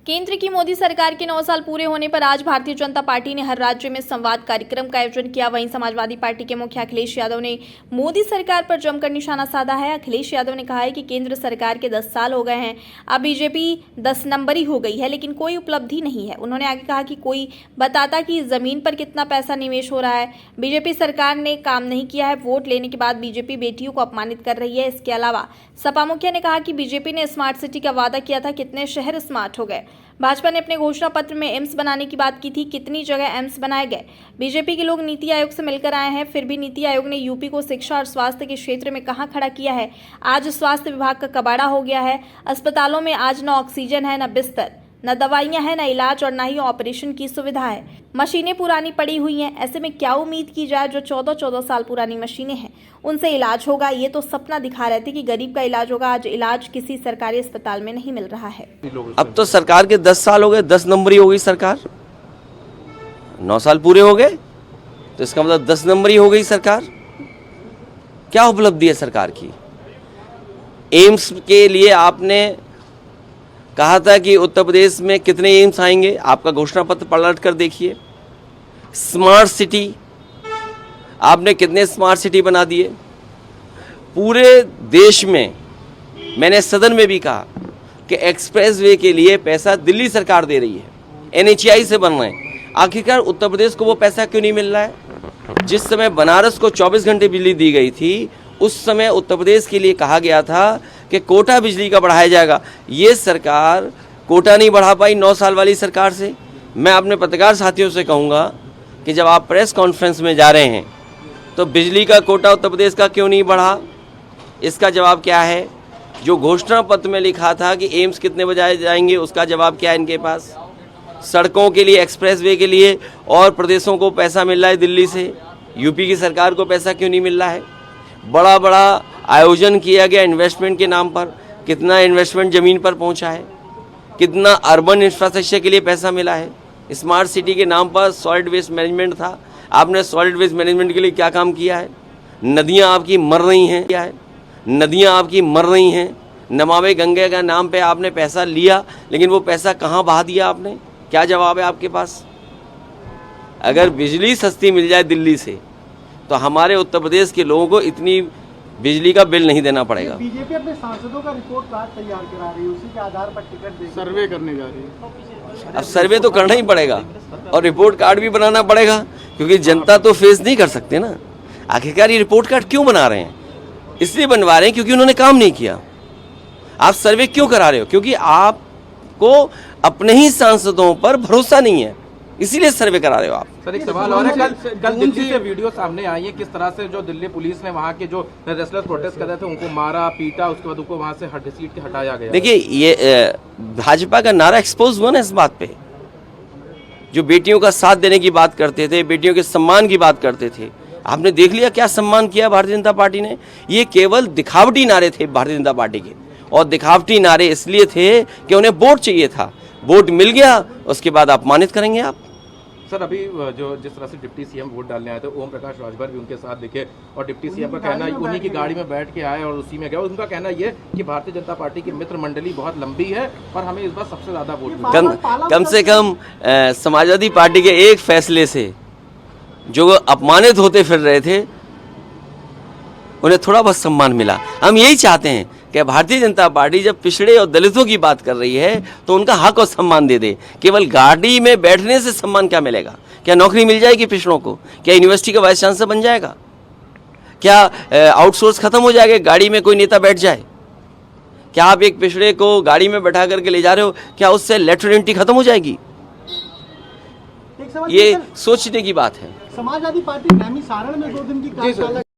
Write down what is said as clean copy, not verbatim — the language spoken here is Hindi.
केंद्र की मोदी सरकार के 9 साल पूरे होने पर आज भारतीय जनता पार्टी ने हर राज्य में संवाद कार्यक्रम का आयोजन किया। वहीं समाजवादी पार्टी के मुखिया अखिलेश यादव ने मोदी सरकार पर जमकर निशाना साधा है। अखिलेश यादव ने कहा है कि केंद्र सरकार के 10 साल हो गए हैं, अब बीजेपी 10 नंबरी हो गई है, लेकिन कोई उपलब्धि नहीं है। उन्होंने आगे कहा कि कोई बताता कि जमीन पर कितना पैसा निवेश हो रहा है। बीजेपी सरकार ने काम नहीं किया है। वोट लेने के बाद बीजेपी बेटियों को अपमानित कर रही है। इसके अलावा सपा मुखिया ने कहा कि बीजेपी ने स्मार्ट सिटी का वादा किया था, कितने शहर स्मार्ट हो गए। भाजपा ने अपने घोषणा पत्र में एम्स बनाने की बात की थी, कितनी जगह एम्स बनाए गए। बीजेपी के लोग नीति आयोग से मिलकर आए हैं, फिर भी नीति आयोग ने यूपी को शिक्षा और स्वास्थ्य के क्षेत्र में कहां खड़ा किया है। आज स्वास्थ्य विभाग का कबाड़ा हो गया है। अस्पतालों में आज न ऑक्सीजन है, न बिस्तर, न दवाइयां हैं, न इलाज और न ही ऑपरेशन की सुविधा है। मशीनें पुरानी पड़ी हुई हैं। ऐसे में क्या उम्मीद की जाए? जो 14-14 साल पुरानी मशीनें हैं उनसे इलाज होगा? ये तो सपना दिखा रहे थे कि गरीब का इलाज होगा। आज इलाज किसी सरकारी अस्पताल में नहीं मिल रहा है। अब तो सरकार के 10 साल हो गए, 10 नंबरी हो गई सरकार। 9 साल पूरे हो गए तो इसका मतलब 10 नंबरी हो गई सरकार। क्या उपलब्धि है सरकार की? एम्स के लिए आपने कहा था कि उत्तर प्रदेश में कितने एम्स आएंगे, आपका घोषणा पत्र पलट कर देखिए। स्मार्ट सिटी, आपने कितने स्मार्ट सिटी बना दिए पूरे देश में। मैंने सदन में भी कहा कि एक्सप्रेस वे के लिए पैसा दिल्ली सरकार दे रही है, NHAI से बन रहे हैं। आखिरकार उत्तर प्रदेश को वो पैसा क्यों नहीं मिल रहा है? जिस समय बनारस को 24 घंटे बिजली दी गई थी, उस समय उत्तर प्रदेश के लिए कहा गया था कि कोटा बिजली का बढ़ाया जाएगा। ये सरकार कोटा नहीं बढ़ा पाई 9 साल वाली सरकार से। मैं अपने पत्रकार साथियों से कहूँगा कि जब आप प्रेस कॉन्फ्रेंस में जा रहे हैं तो बिजली का कोटा उत्तर प्रदेश का क्यों नहीं बढ़ा? इसका जवाब क्या है? जो घोषणा पत्र में लिखा था कि एम्स कितने बजाए जाएंगे, उसका जवाब क्या है इनके पास? सड़कों के लिए, एक्सप्रेस वे के लिए और प्रदेशों को पैसा मिल रहा है दिल्ली से, यूपी की सरकार को पैसा क्यों नहीं मिल रहा है? बड़ा बड़ा आयोजन किया गया इन्वेस्टमेंट के नाम पर, कितना इन्वेस्टमेंट ज़मीन पर पहुंचा है? कितना अर्बन इंफ्रास्ट्रक्चर के लिए पैसा मिला है? स्मार्ट सिटी के नाम पर सॉलिड वेस्ट मैनेजमेंट था, आपने सॉलिड वेस्ट मैनेजमेंट के लिए क्या काम किया है? नदियां आपकी मर रही हैं, क्या है? नदियां आपकी मर रही हैं। नमामि गंगे का नाम पे आपने पैसा लिया, लेकिन वो पैसा कहाँ बहा दिया आपने? क्या जवाब है आपके पास? अगर बिजली सस्ती मिल जाए दिल्ली से तो हमारे उत्तर प्रदेश के लोगों को इतनी बिजली का बिल नहीं देना पड़ेगा। बीजेपी अपने सांसदों का रिपोर्ट कार्ड तैयार करा रही है, उसी के आधार पर टिकट देगी, सर्वे करने जा रही है। अब सर्वे तो करना ही पड़ेगा और रिपोर्ट कार्ड भी बनाना पड़ेगा, क्योंकि जनता तो फेस नहीं कर सकते ना। आखिरकार ये रिपोर्ट कार्ड क्यों बना रहे हैं? इसलिए बनवा रहे हैं क्योंकि उन्होंने काम नहीं किया। आप सर्वे क्यों करा रहे हो? क्योंकि आपको अपने ही सांसदों पर भरोसा नहीं है, इसीलिए सर्वे करा रहे हो आप। सर एक सवाल और है, कल दिल्ली से वीडियो सामने आई है किस तरह से जो दिल्ली पुलिस ने वहाँ के जो रेस्लर्स प्रोटेस्ट कर रहे थे उनको मारा पीटा, उसके बाद उनको वहाँ से घसीट के हटाया गया। देखिए, ये भाजपा का नारा एक्सपोज हुआ ना इस बात पे। जो बेटियों का साथ देने की बात करते थे, बेटियों के सम्मान की बात करते थे, आपने देख लिया क्या सम्मान किया भारतीय जनता पार्टी ने। ये केवल दिखावटी नारे थे भारतीय जनता पार्टी के, और दिखावटी नारे इसलिए थे कि उन्हें वोट चाहिए था। वोट मिल गया, उसके बाद अपमानित करेंगे आप। सर अभी जो जिस तरह से डिप्टी सीएम वोट डालने आए थे, ओम प्रकाश राजभर भी उनके साथ दिखे और डिप्टी सीएम का कहना है उन्हीं की गाड़ी में बैठ के आए और उसी में गए। उनका कहना ये कि भारतीय जनता पार्टी की मित्र मंडली बहुत लंबी है और हमें इस बार सबसे ज्यादा वोट कम से कम समाजवादी पार्टी के एक फैसले से जो अपमानित होते फिर रहे थे उन्हें थोड़ा बहुत सम्मान मिला। हम यही चाहते हैं कि भारतीय जनता पार्टी जब पिछड़े और दलितों की बात कर रही है तो उनका हक और सम्मान दे दे। केवल गाड़ी में बैठने से सम्मान क्या मिलेगा? क्या नौकरी मिल जाएगी पिछड़ों को? क्या यूनिवर्सिटी का वाइस चांसलर बन जाएगा? क्या आउटसोर्स खत्म हो जाएगा? गाड़ी में कोई नेता बैठ जाए? क्या आप एक पिछड़े को गाड़ी में बैठा करके ले जा रहे हो, क्या उससे लेटरेंटी खत्म हो जाएगी? ये सोचने की बात है। समाजवादी पार्टी सारण में 2 दिन की